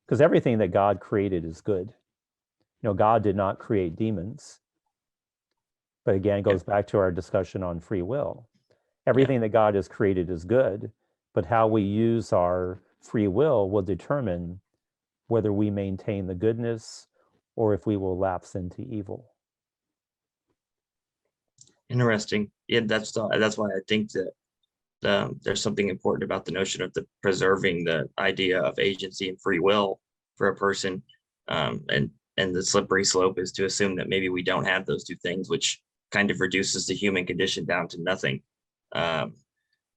because everything that God created is good. You know, God did not create demons. But again, it goes back to our discussion on free will. Everything that God has created is good, but how we use our free will determine whether we maintain the goodness or if we will lapse into evil. Interesting. Yeah, that's why I think that there's something important about the notion of the preserving the idea of agency and free will for a person, and the slippery slope is to assume that maybe we don't have those two things, which kind of reduces the human condition down to nothing,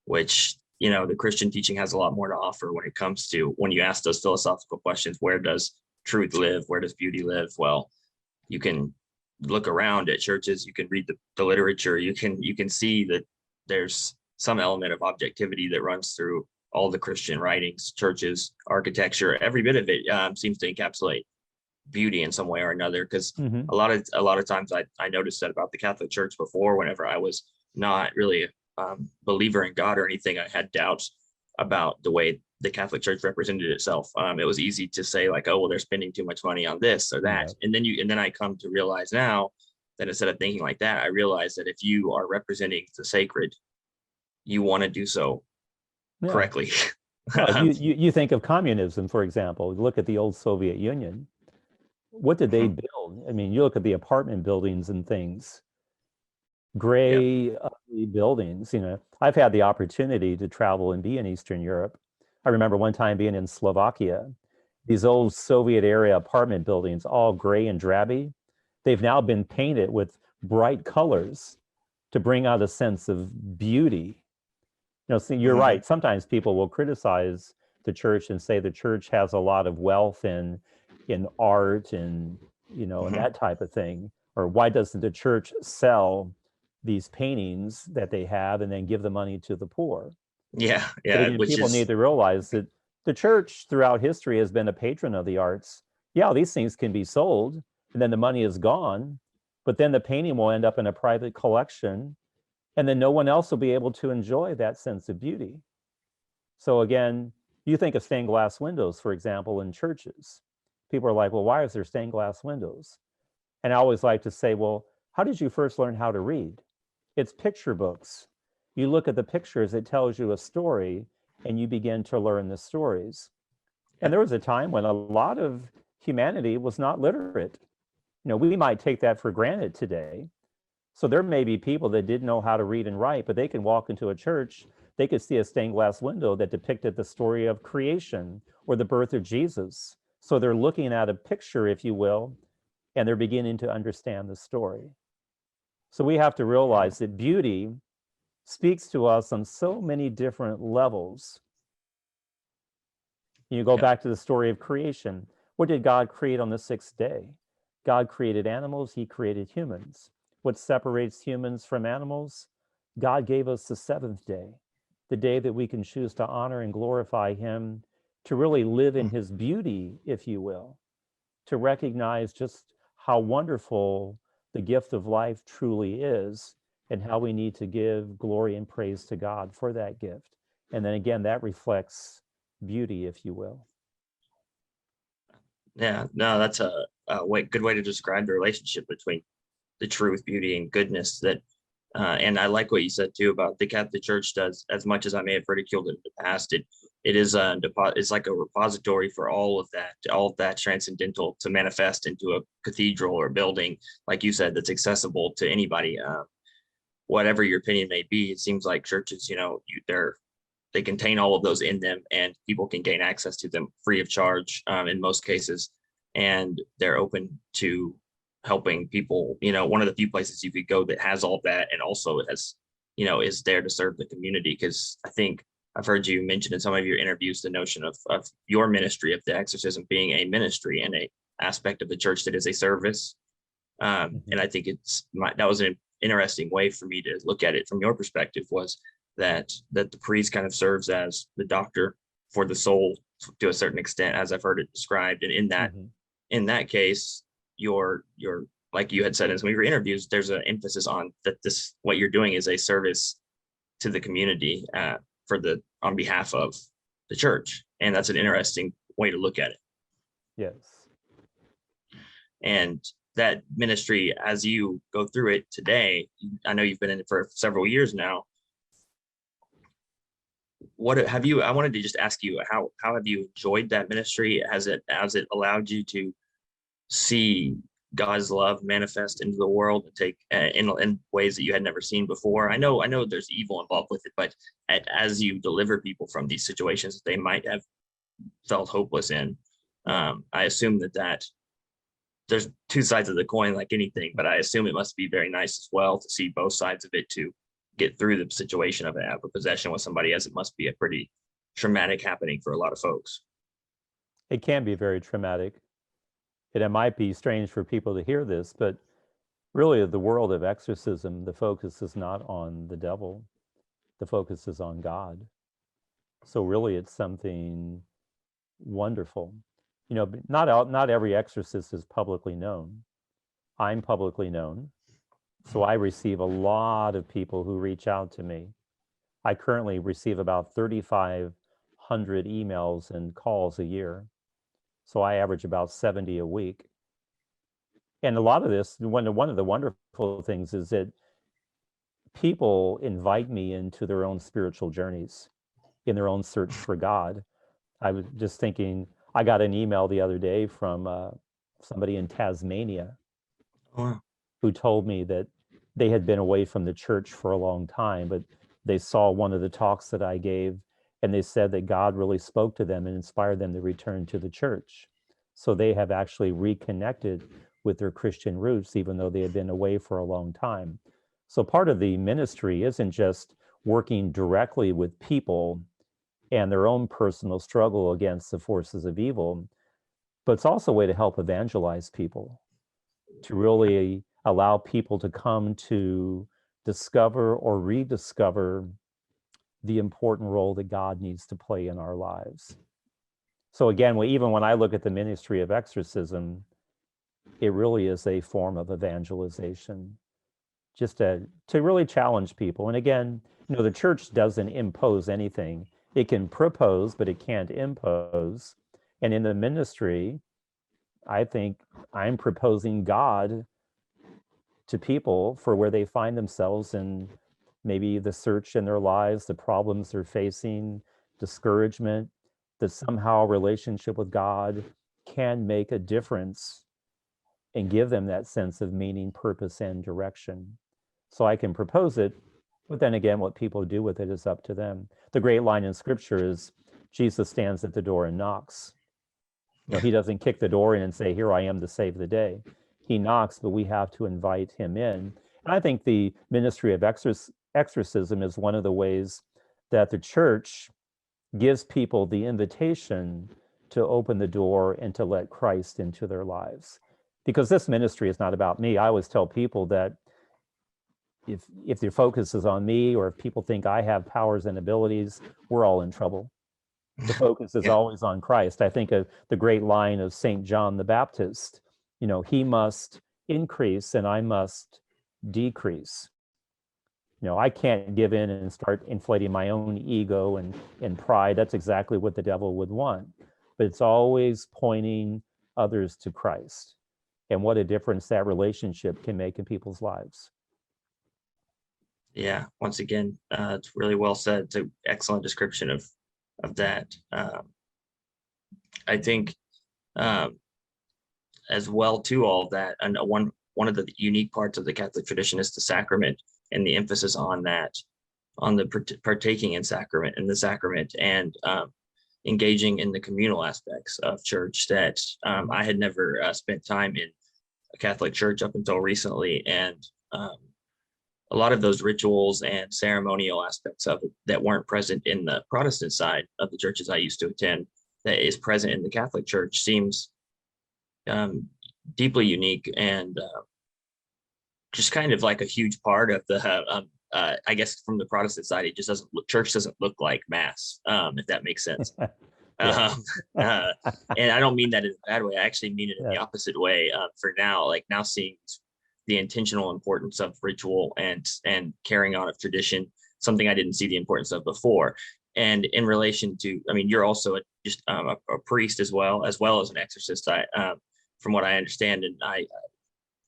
which, you know, the Christian teaching has a lot more to offer when it comes to, when you ask those philosophical questions, where does truth live? Where does beauty live? Well, you can look around at churches, you can read the literature, you can see that there's some element of objectivity that runs through all the Christian writings, churches, architecture. Every bit of it seems to encapsulate beauty in some way or another. Because a lot of times I noticed that about the Catholic Church before, whenever I was not really a believer in God or anything, I had doubts about the way the Catholic Church represented itself. It was easy to say like, oh, well, they're spending too much money on this or that. Yeah. And then I come to realize now that instead of thinking like that, I realize that if you are representing the sacred, you want to do so correctly. Well, you think of communism, for example. Look at the old Soviet Union. What did they build? I mean, you look at the apartment buildings and things, gray, ugly buildings. You know, I've had the opportunity to travel and be in Eastern Europe. I remember one time being in Slovakia. These old Soviet era apartment buildings, all gray and drabby, they've now been painted with bright colors to bring out a sense of beauty. You know, so you're right. Sometimes people will criticize the church and say the church has a lot of wealth in art and, you know, and that type of thing. Or why doesn't the church sell these paintings that they have and then give the money to the poor? Yeah. But again, people need to realize that the church throughout history has been a patron of the arts. Yeah, these things can be sold and then the money is gone, but then the painting will end up in a private collection, and then no one else will be able to enjoy that sense of beauty. So again, you think of stained glass windows, for example, in churches. People are like, well, why is there stained glass windows? And I always like to say, well, how did you first learn how to read? It's picture books. You look at the pictures, it tells you a story, and you begin to learn the stories. And there was a time when a lot of humanity was not literate. You know, we might take that for granted today. So there may be people that didn't know how to read and write, but they can walk into a church, they could see a stained glass window that depicted the story of creation or the birth of Jesus. So they're looking at a picture, if you will, and they're beginning to understand the story. So we have to realize that beauty speaks to us on so many different levels. You go back to the story of creation. What did God create on the sixth day? God created animals, he created humans. What separates humans from animals? God gave us the seventh day, the day that we can choose to honor and glorify him, to really live in his beauty, if you will. to recognize just how wonderful the gift of life truly is, and how we need to give glory and praise to God for that gift. And then again, that reflects beauty, if you will. Yeah, no, that's a good way to describe the relationship between the truth, beauty, and goodness. That, and I like what you said too about the Catholic Church does, as much as I may have ridiculed it in the past. It is it's like a repository for all of that transcendental to manifest into a cathedral or building, like you said, that's accessible to anybody, whatever your opinion may be. It seems like churches, they contain all of those in them, and people can gain access to them free of charge, in most cases, and they're open to helping people. One of the few places you could go that has all that, and also it has, is there to serve the community. Because I think I've heard you mention in some of your interviews the notion of your ministry, of the exorcism being a ministry and a aspect of the church that is a service. And I think that was an interesting way for me to look at it from your perspective, was that the priest kind of serves as the doctor for the soul to a certain extent, as I've heard it described. And in that case, you're like you had said in some of your interviews, there's an emphasis on that what you're doing is a service to the community, on behalf of the church. And that's an interesting way to look at it. Yes. And that ministry, as you go through it today, I know you've been in it for several years now. I wanted to just ask you, how have you enjoyed that ministry? Has it allowed you to see God's love manifest into the world and take in ways that you had never seen before? I know there's evil involved with it, but as you deliver people from these situations that they might have felt hopeless in, I assume that there's two sides of the coin, like anything, but I assume it must be very nice as well to see both sides of it, to get through the situation of a possession with somebody, as it must be a pretty traumatic happening for a lot of folks. It can be very traumatic. And it might be strange for people to hear this, but really the world of exorcism, the focus is not on the devil. The focus is on God. So really it's something wonderful. Not every exorcist is publicly known. I'm publicly known. So I receive a lot of people who reach out to me. I currently receive about 3,500 emails and calls a year. So I average about 70 a week. And a lot of this, one of the wonderful things is that people invite me into their own spiritual journeys, in their own search for God. I was just thinking, I got an email the other day from somebody in Tasmania. Oh, wow. Who told me that they had been away from the church for a long time, but they saw one of the talks that I gave, and they said that God really spoke to them and inspired them to return to the church. So they have actually reconnected with their Christian roots, even though they had been away for a long time. So part of the ministry isn't just working directly with people and their own personal struggle against the forces of evil, but it's also a way to help evangelize people, to really allow people to come to discover or rediscover the important role that God needs to play in our lives. So again, even when I look at the ministry of exorcism, it really is a form of evangelization, just to really challenge people. And again, the church doesn't impose anything. It can propose, but it can't impose. And in the ministry, I think I'm proposing God to people for where they find themselves in maybe the search in their lives, the problems they're facing, discouragement, that somehow relationship with God can make a difference and give them that sense of meaning, purpose, and direction. So I can propose it, but then again, what people do with it is up to them. The great line in Scripture is, Jesus stands at the door and knocks. He doesn't kick the door in and say, here I am to save the day. He knocks, but we have to invite him in. And I think the ministry of exorcism is one of the ways that the church gives people the invitation to open the door and to let Christ into their lives. Because this ministry is not about me. I always tell people that if their focus is on me, or if people think I have powers and abilities, we're all in trouble. The focus is Yeah. always on Christ. I think of the great line of St. John the Baptist, he must increase and I must decrease. I can't give in and start inflating my own ego and pride. That's exactly what the devil would want. But it's always pointing others to Christ and what a difference that relationship can make in people's lives. Yeah. Once again, it's really well said. It's an excellent description of that. I think as well to all of that, and one of the unique parts of the Catholic tradition is the sacrament and the emphasis on that, on the partaking in sacrament and the sacrament, and engaging in the communal aspects of church that I had never spent time in a Catholic church up until recently. And a lot of those rituals and ceremonial aspects of it that weren't present in the Protestant side of the churches I used to attend, that is present in the Catholic Church, seems deeply unique and just kind of like a huge part of the I guess from the Protestant side, it just doesn't look, church doesn't look like mass, if that makes sense. Yeah. And I don't mean that in a bad way. I actually mean it in the opposite way. For now, like now seeing the intentional importance of ritual and carrying on of tradition, something I didn't see the importance of before. And in relation to, I mean, you're also just a priest as well as an exorcist. From what I understand, and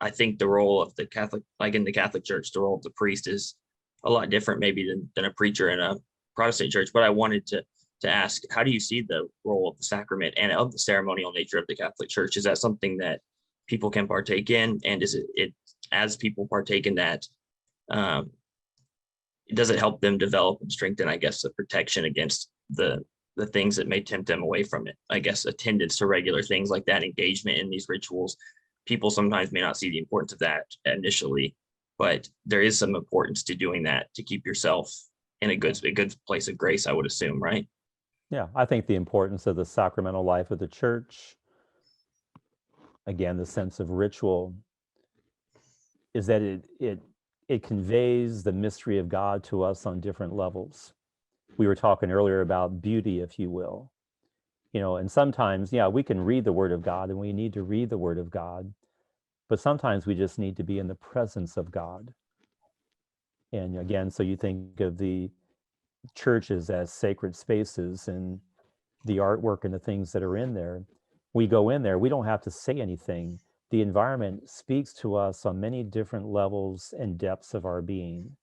I think the role of the Catholic, like in the Catholic Church, the role of the priest is a lot different maybe than a preacher in a Protestant church. But I wanted to ask, how do you see the role of the sacrament and of the ceremonial nature of the Catholic Church? Is that something that people can partake in? And is it as people partake in that, does it help them develop and strengthen, I guess, the protection against the things that may tempt them away from it? I guess attendance to regular things like that, engagement in these rituals. People sometimes may not see the importance of that initially, but there is some importance to doing that to keep yourself in a good place of grace, I would assume, right? Yeah, I think the importance of the sacramental life of the church, again, the sense of ritual, is that it conveys the mystery of God to us on different levels. We were talking earlier about beauty, if you will. And sometimes, yeah, we can read the Word of God and we need to read the Word of God, but sometimes we just need to be in the presence of God. And again, so you think of the churches as sacred spaces and the artwork and the things that are in there. We go in there, we don't have to say anything. The environment speaks to us on many different levels and depths of our being.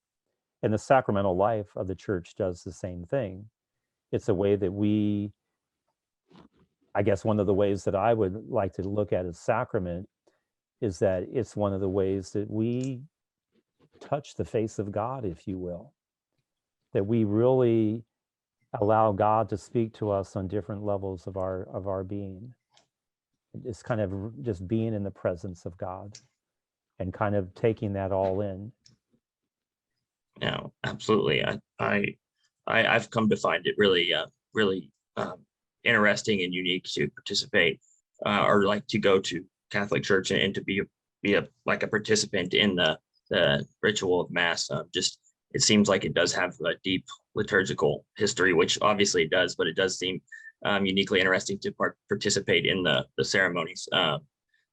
And the sacramental life of the church does the same thing. It's a way that I guess one of the ways that I would like to look at a sacrament is that it's one of the ways that we touch the face of God, if you will, that we really allow God to speak to us on different levels of our being. It's kind of just being in the presence of God and kind of taking that all in. Yeah, absolutely. I've come to find it really interesting and unique to participate or like to go to Catholic Church and to be a like a participant in the ritual of Mass. Just it seems like it does have a deep liturgical history, which obviously it does, but it does seem uniquely interesting to participate in the ceremonies.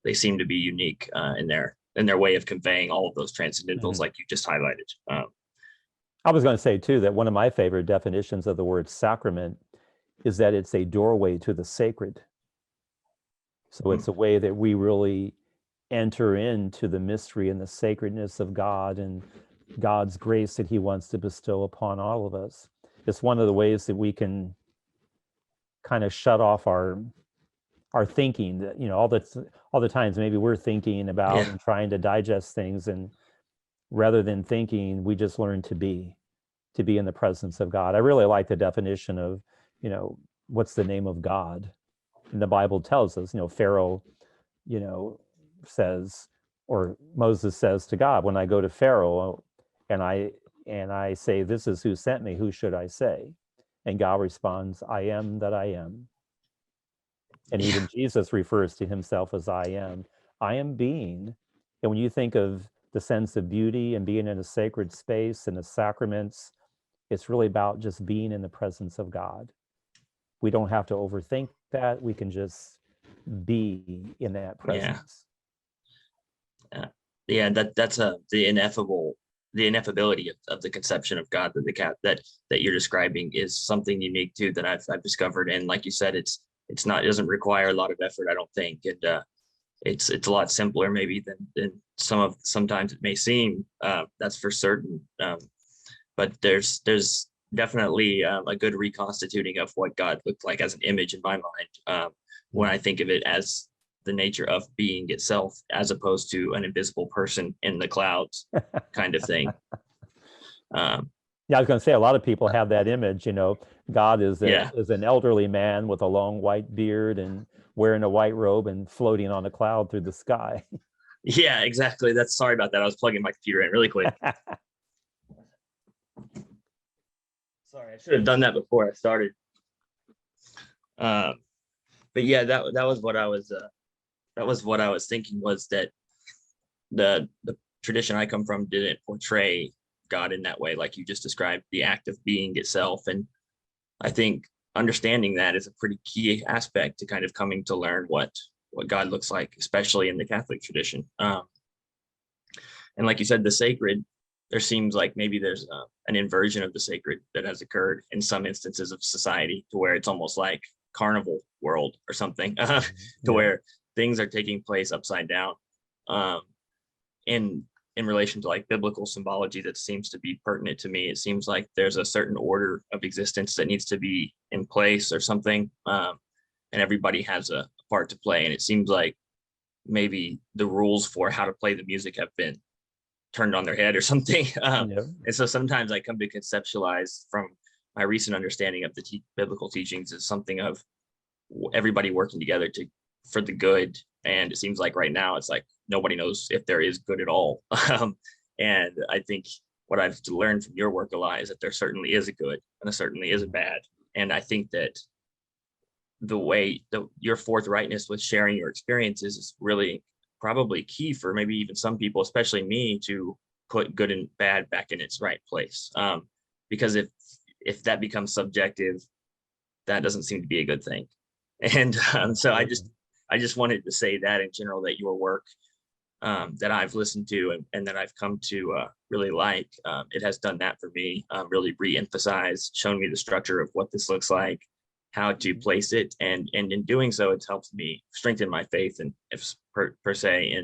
They seem to be unique in their way of conveying all of those transcendentals, like you just highlighted. I was going to say too that one of my favorite definitions of the word sacrament is that it's a doorway to the sacred. So it's a way that we really enter into the mystery and the sacredness of God and God's grace that he wants to bestow upon all of us. It's one of the ways that we can kind of shut off our thinking, that all the times maybe we're thinking about and trying to digest things, and rather than thinking, we just learn to be in the presence of God. I really like the definition of what's the name of God. And the Bible tells us, Pharaoh says, or Moses says to God, when I go to Pharaoh and I say, this is who sent me, who should I say? And God responds, I am that I am. And even Jesus refers to himself as I am being. And when you think of the sense of beauty and being in a sacred space and the sacraments, it's really about just being in the presence of God. We don't have to overthink that. We can just be in that Yeah. presence. Yeah, that's the ineffability of the conception of God that you're describing is something unique too that I've discovered. And like you said, it doesn't require a lot of effort, I don't think. And it's a lot simpler maybe than sometimes it may seem, that's for certain. But there's definitely a good reconstituting of what God looked like as an image in my mind, when I think of it as the nature of being itself, as opposed to an invisible person in the clouds kind of thing. Yeah, I was going to say a lot of people have that image. God is Yeah. is an elderly man with a long white beard and wearing a white robe and floating on a cloud through the sky. Yeah, exactly. Sorry about that. I was plugging my computer in really quick. Sorry, I should have done that before I started. But yeah, that was what I was thinking, was that the tradition I come from didn't portray God in that way, like you just described, the act of being itself. And I think understanding that is a pretty key aspect to kind of coming to learn what God looks like, especially in the Catholic tradition. And like you said, the sacred, there seems like maybe there's an inversion of the sacred that has occurred in some instances of society, to where it's almost like carnival world or something, to where things are taking place upside down. In relation to like biblical symbology that seems to be pertinent to me, it seems like there's a certain order of existence that needs to be in place or something, and everybody has a part to play. And it seems like maybe the rules for how to play the music have been turned on their head or something. And so sometimes I come to conceptualize from my recent understanding of the biblical teachings as something of everybody working together for the good. And it seems like right now it's like nobody knows if there is good at all. And I think what I've learned from your work a lot is that there certainly is a good and there certainly is a bad. And I think that the way your forthrightness with sharing your experiences is really probably key for maybe even some people, especially me, to put good and bad back in its right place. Because if that becomes subjective, that doesn't seem to be a good thing. And so I just wanted to say that in general, that your work that I've listened to and that I've come to really like, it has done that for me, really re-emphasized, shown me the structure of what this looks like, how to place it, and in doing so, it's helped me strengthen my faith, and if per se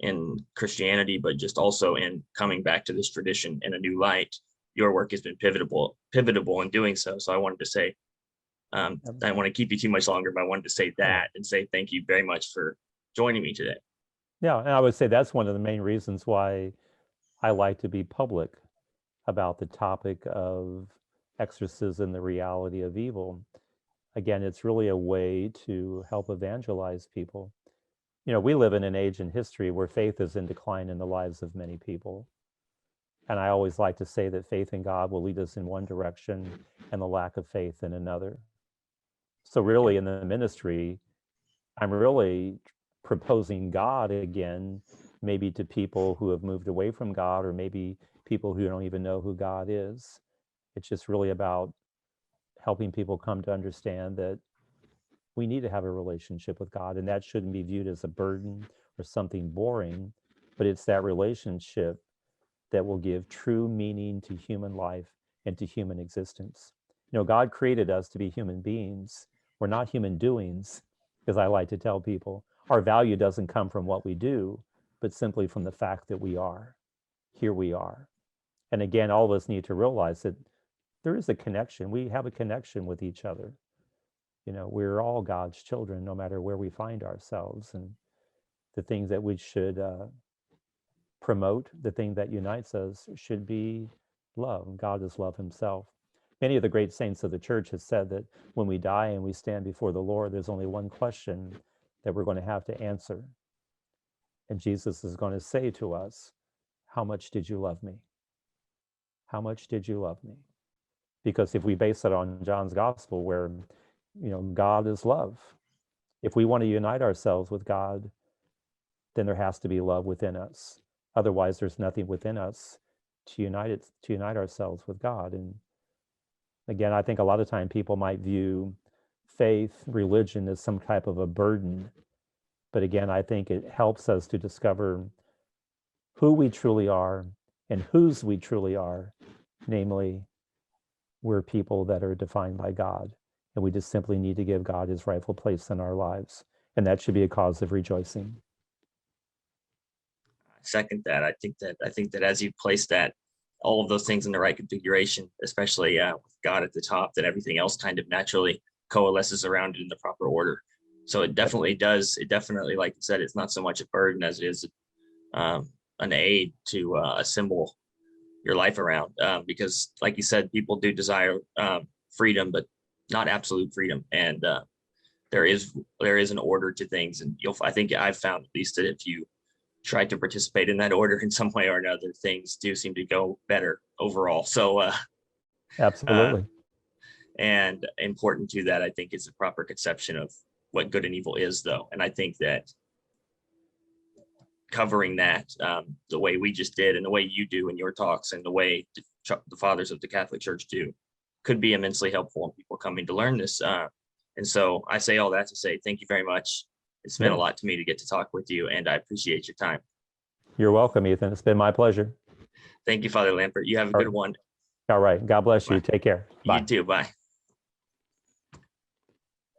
in Christianity, but just also in coming back to this tradition in a new light. Your work has been pivotal in doing so. So I wanted to say, I don't want to keep you too much longer, but I wanted to say that and say thank you very much for joining me today. Yeah, and I would say that's one of the main reasons why I like to be public about the topic of exorcism, the reality of evil. Again, it's really a way to help evangelize people. We live in an age in history where faith is in decline in the lives of many people. And I always like to say that faith in God will lead us in one direction and the lack of faith in another. So really in the ministry, I'm really proposing God again, maybe to people who have moved away from God, or maybe people who don't even know who God is. It's just really about helping people come to understand that we need to have a relationship with God, and that shouldn't be viewed as a burden or something boring, but it's that relationship that will give true meaning to human life and to human existence. God created us to be human beings. We're not human doings, because I like to tell people our value doesn't come from what we do, but simply from the fact that we are. Here we are. And again, all of us need to realize that there is a connection. We have a connection with each other. We're all God's children, no matter where we find ourselves. And the things that we should promote, the thing that unites us, should be love. God is love himself. Many of the great saints of the church have said that when we die and we stand before the Lord, there's only one question that we're going to have to answer. And Jesus is going to say to us, how much did you love me? How much did you love me? Because if we base it on John's gospel, where, God is love, if we want to unite ourselves with God, then there has to be love within us. Otherwise, there's nothing within us to unite ourselves with God. And again, I think a lot of time people might view faith, religion is some type of a burden. But again, I think it helps us to discover who we truly are and whose we truly are. Namely, we're people that are defined by God, and we just simply need to give God his rightful place in our lives. And that should be a cause of rejoicing. Second that. I think that as you place that, all of those things in the right configuration, especially with God at the top, that everything else kind of naturally coalesces around it in the proper order. So it definitely does. It definitely, like you said, it's not so much a burden as it is an aid to assemble your life around. Because, like you said, people do desire freedom, but not absolute freedom. And there is an order to things, and I think I've found at least that if you try to participate in that order in some way or another, things do seem to go better overall. So absolutely. And important to that, I think, is the proper conception of what good and evil is, though. And I think that covering that the way we just did, and the way you do in your talks, and the way the fathers of the Catholic Church do, could be immensely helpful in people coming to learn this. And so I say all that to say thank you very much. It's meant a lot to me to get to talk with you, and I appreciate your time. You're welcome, Ethan. It's been my pleasure. Thank you, Father Lampert. You have a good one. All right. God bless you. Take care. Bye. You too. Bye.